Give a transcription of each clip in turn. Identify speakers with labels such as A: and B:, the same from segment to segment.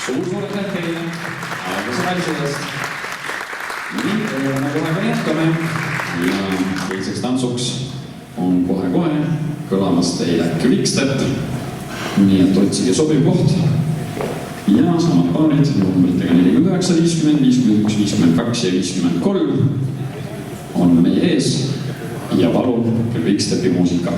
A: Suur aitäh teile aeglase välisedest. Nii, me kohe jätkame ja teiseks tantsuks on kohe-kohe kõlamas teile Quickstep. Nii et otsige sobiv koht ja samad paarid numbritega 49, 50, 51, 52 ja 53 on meie ees ja palun Quickstepi muusika.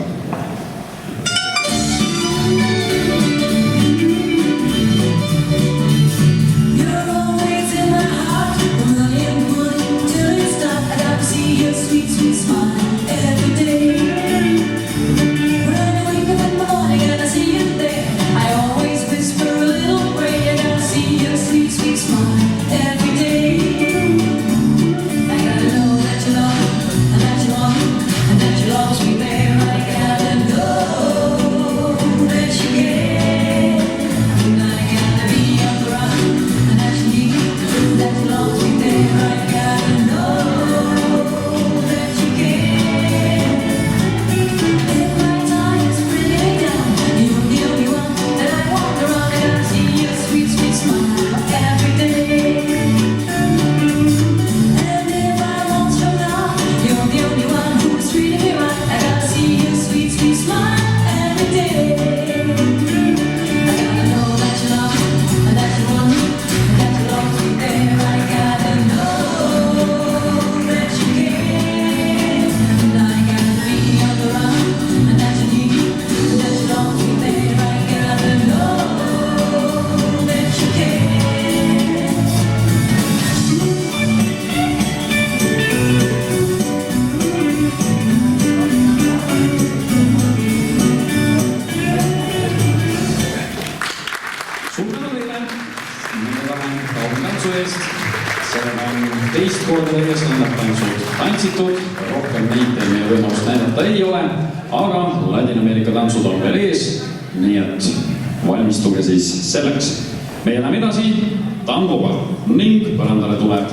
A: Sellega on teist korda teges õnnetantsud tantsitud, rohkem neid meie võimalust näidata ei ole, aga Ladina-Ameerika tantsud on veel ees, nii et valmistuge siis selleks. Me läheme edasi tangoga ning põrandale tuleb